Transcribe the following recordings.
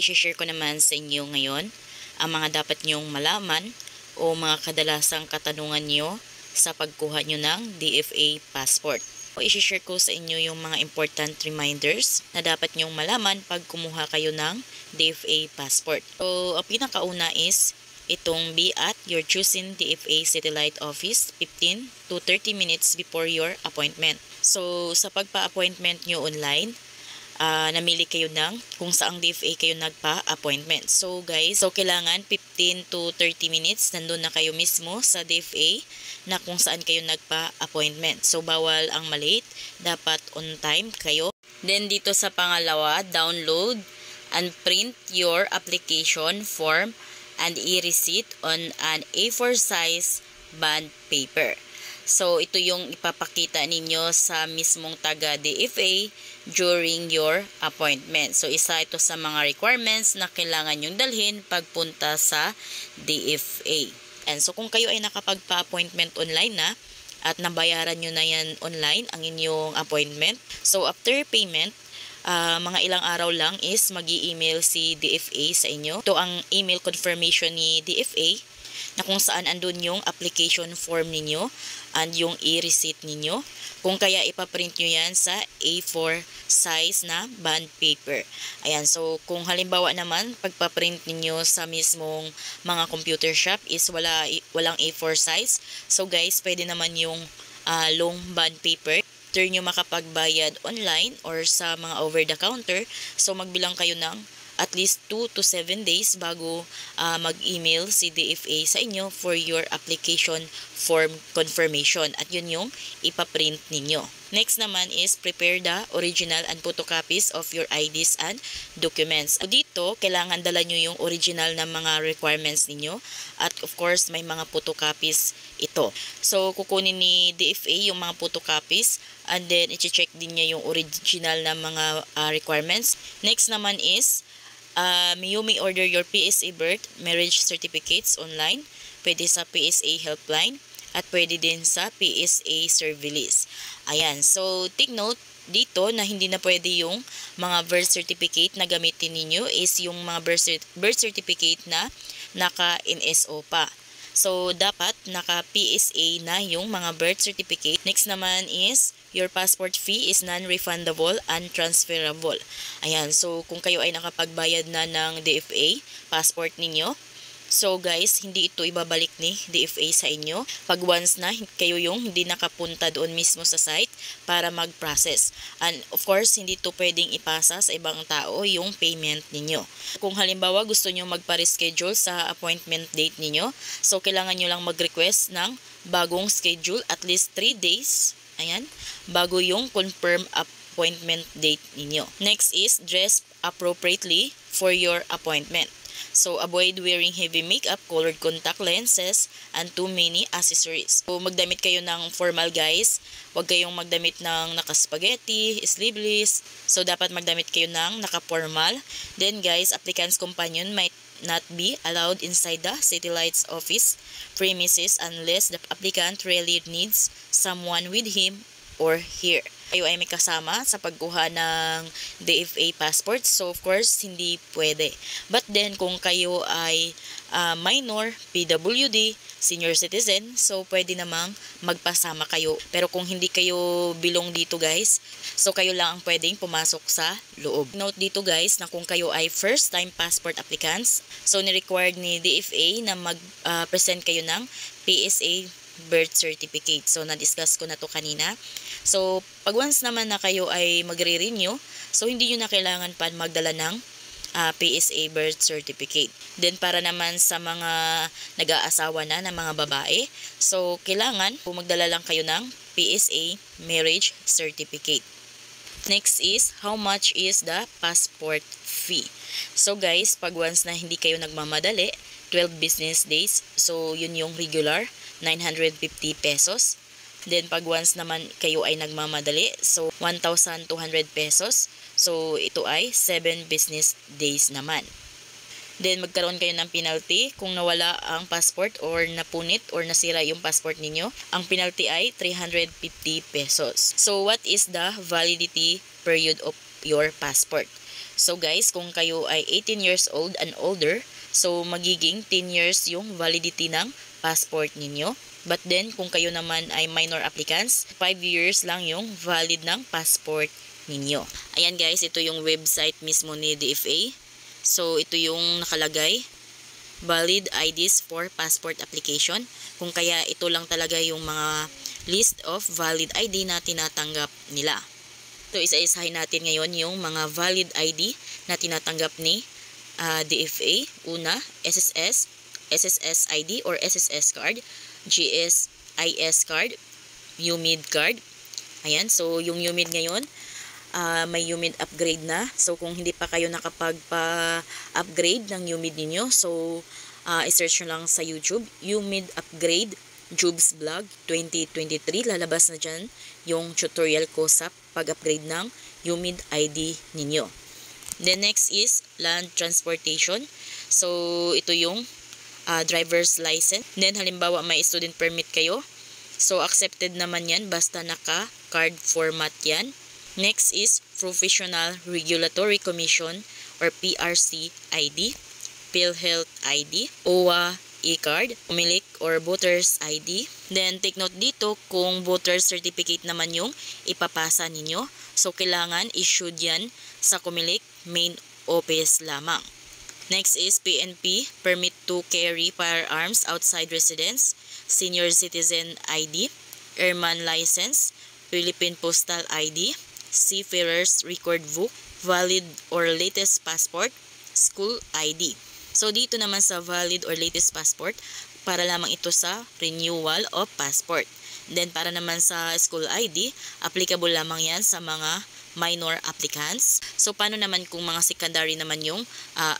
i-share ko naman sa inyo ngayon ang mga dapat nyong malaman o mga kadalasang katanungan nyo sa pagkuha nyo ng DFA passport. O i-share ko sa inyo yung mga important reminders na dapat nyong malaman pag kumuha kayo ng DFA passport. So, ang pinakauna is itong be at your choosing DFA Satellite Office 15 to 30 minutes before your appointment. So, sa pagpa-appointment nyo online, namili kayo ng kung saang DFA kayo nagpa-appointment. So guys, kailangan 15 to 30 minutes nandun na kayo mismo sa DFA na kung saan kayo nagpa-appointment. So bawal ang malate, dapat on time kayo. Then dito sa pangalawa, download and print your application form and e-receipt on an A4 size bond paper. So, ito yung ipapakita ninyo sa mismong taga-DFA during your appointment. So, isa ito sa mga requirements na kailangan yung dalhin pagpunta sa DFA. And so, kung kayo ay nakapagpa-appointment online na at nabayaran nyo na yan online ang inyong appointment. So, after payment, mga ilang araw lang is mag-i-email si DFA sa inyo. Ito ang email confirmation ni DFA na kung saan andun yung application form ninyo and yung e-receipt ninyo. Kung kaya ipaprint nyo yan sa A4 size na bond paper. Ayan, so kung halimbawa naman pagpaprint ninyo sa mismong mga computer shop is walang A4 size. So guys, pwede naman yung long bond paper. After nyo makapagbayad online or sa mga over the counter, so magbilang kayo ng at least 2 to 7 days bago mag-email si DFA sa inyo for your application form confirmation. At yun yung ipaprint ninyo. Next naman is prepare the original and photocopies of your IDs and documents. So dito, kailangan dala nyo yung original na mga requirements ninyo. At of course, may mga photocopies ito. So kukunin ni DFA yung mga photocopies and then i-check din niya yung original na mga requirements. Next naman is you may order your PSA birth, marriage certificates online, pwede sa PSA helpline, at pwede din sa PSA survey list. Ayan, so take note dito na hindi na pwede yung mga birth certificate na gamitin ninyo is yung mga birth certificate na naka-NSO pa. So, dapat naka-PSA na yung mga birth certificate. Next naman is, your passport fee is non-refundable and transferable. Ayan, so kung kayo ay nakapagbayad na ng DFA passport ninyo, so guys, hindi ito ibabalik ni DFA sa inyo pag once na kayo yung hindi nakapunta doon mismo sa site para mag-process. And of course, hindi ito pwedeng ipasa sa ibang tao yung payment ninyo. Kung halimbawa gusto nyo magpa-reschedule sa appointment date ninyo, so kailangan nyo lang mag-request ng bagong schedule at least 3 days, ayan, bago yung confirm appointment date ninyo. Next is dress appropriately for your appointment. So, avoid wearing heavy makeup, colored contact lenses, and too many accessories. So, magdamit kayo ng formal guys. Huwag kayong magdamit ng naka-spaghetti, sleeveless. So, dapat magdamit kayo ng naka-formal. Then guys, applicant's companion might not be allowed inside the satellite's office premises unless the applicant really needs someone with him or her. Kayo ay may kasama sa pagkuha ng DFA passport, so of course hindi pwede. But then kung kayo ay minor, PWD, senior citizen, so pwede namang magpasama kayo. Pero kung hindi kayo belong dito guys, so kayo lang ang pwedeng pumasok sa loob. Note dito guys na kung kayo ay first time passport applicants, so ni-required ni DFA na mag-present kayo ng PSA birth certificate. So, na-discuss ko na to kanina. So, pag once naman na kayo ay magre-renew, so hindi nyo na kailangan pa magdala ng PSA birth certificate. Then, para naman sa mga nag-aasawa na ng mga babae, so kailangan magdala lang kayo ng PSA marriage certificate. Next is, how much is the passport fee? So guys, pag once na hindi kayo nagmamadali, 12 business days, so yun yung regular, 950 pesos. Then pag once naman kayo ay nagmamadali, so 1,200 pesos. So ito ay 7 business days naman. Then magkaroon kayo ng penalty kung nawala ang passport or napunit or nasira yung passport ninyo. Ang penalty ay 350 pesos. So what is the validity period of your passport? So guys, kung kayo ay 18 years old and older, so magiging 10 years yung validity ng passport ninyo. But then, kung kayo naman ay minor applicants, 5 years lang yung valid ng passport ninyo. Ayan guys, ito yung website mismo ni DFA. So, ito yung nakalagay. Valid IDs for passport application. Kung kaya ito lang talaga yung mga list of valid ID na tinatanggap nila. So, isa-isahin natin ngayon yung mga valid ID na tinatanggap ni DFA. Una, SSS, SSS ID or SSS card, GSIS card, UMID card. Ayan, so yung UMID ngayon, may UMID upgrade na. So, kung hindi pa kayo nakapagpa-upgrade ng UMID ninyo, so, i-search nyo lang sa YouTube, UMID upgrade, Jubes Vlog 2023. Lalabas na dyan yung tutorial ko sa pag-upgrade ng UMID ID ninyo. Then, next is land transportation. So, ito yung driver's license. Then, halimbawa, may student permit kayo. So, accepted naman yan basta naka-card format yan. Next is Professional Regulatory Commission or PRC ID, PhilHealth ID, OWA e-card, Comelec or Voters ID. Then, take note dito kung voter certificate naman yung ipapasa ninyo. So, kailangan issued yan sa Comelec main office lamang. Next is PNP, Permit to Carry Firearms Outside Residence, Senior Citizen ID, Airman License, Philippine Postal ID, Seafarer's Record Book, Valid or Latest Passport, School ID. So, dito naman sa valid or latest passport, para lamang ito sa renewal of passport. Then, para naman sa school ID, applicable lamang yan sa mga minor applicants. So, paano naman kung mga secondary naman yung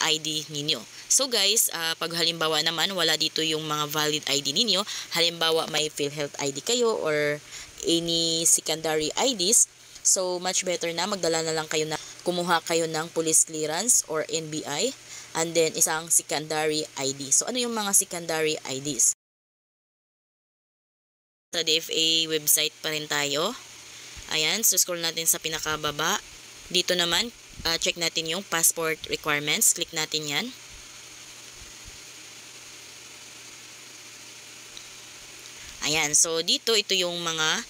ID ninyo? So, guys, pag halimbawa naman, wala dito yung mga valid ID ninyo, halimbawa may PhilHealth ID kayo or any secondary IDs, so, much better na magdala na lang kayo na kumuha kayo ng police clearance or NBI and then isang secondary ID. So, ano yung mga secondary IDs? Sa DFA website pa rin tayo. Ayan, so scroll natin sa pinakababa. Dito naman, check natin yung passport requirements. Click natin yan. Ayan, so dito, ito yung mga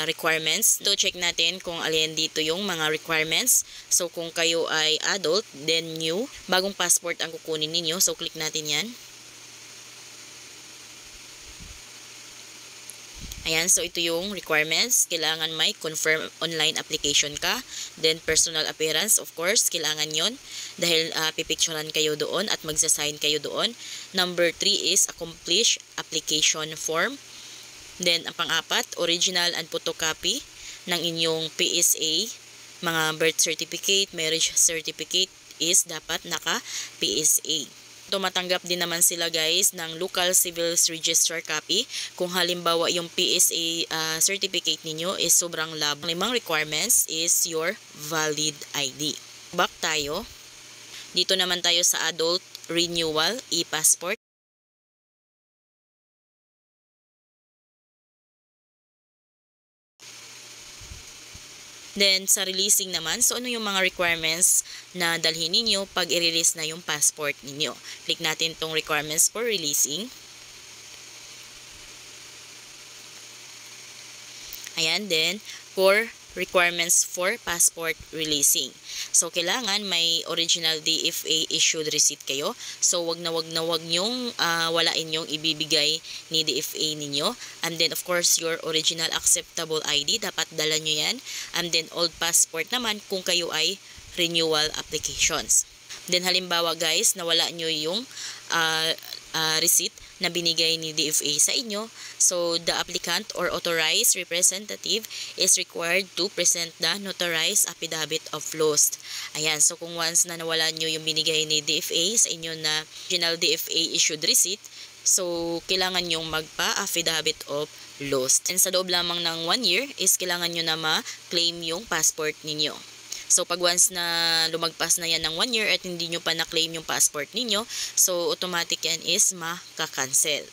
requirements. So, check natin kung alin dito yung mga requirements. So, kung kayo ay adult, then new, bagong passport ang kukunin ninyo. So, click natin yan. Ayan, so ito yung requirements. Kailangan may confirm online application ka. Then, personal appearance, of course, kailangan yon dahil pipicturean kayo doon at magsasign kayo doon. Number 3 is accomplish application form. Then, ang pang-apat, original and photocopy ng inyong PSA, mga birth certificate, marriage certificate is dapat naka-PSA. Tumatanggap din naman sila guys ng local civil register copy kung halimbawa yung PSA certificate ninyo is sobrang labo. Ang limang requirements is your valid ID. Back tayo. Dito naman tayo sa adult renewal e-passport. Then, sa releasing naman, so ano yung mga requirements na dalhin ninyo pag i-release na yung passport ninyo? Click natin tong requirements for releasing. Ayan, then, core requirements for passport releasing. So, kailangan may original DFA issued receipt kayo. So, wag nyong walain yung ibibigay ni DFA ninyo. And then, of course, your original acceptable ID, dapat dala nyo yan. And then, old passport naman kung kayo ay renewal applications. Then, halimbawa guys, nawala nyo yung receipt na binigay ni DFA sa inyo. So, the applicant or authorized representative is required to present the notarized affidavit of loss. Ayan, so kung once na nawala nyo yung binigay ni DFA sa inyo na original DFA issued receipt, so kailangan nyong magpa-affidavit of loss. And sa loob lamang ng 1 year is kailangan nyo na ma-claim yung passport ninyo. So, pag once na lumagpas na yan ng 1 year at hindi nyo pa na-claim yung passport ninyo, so automatic yan is maka-cancel.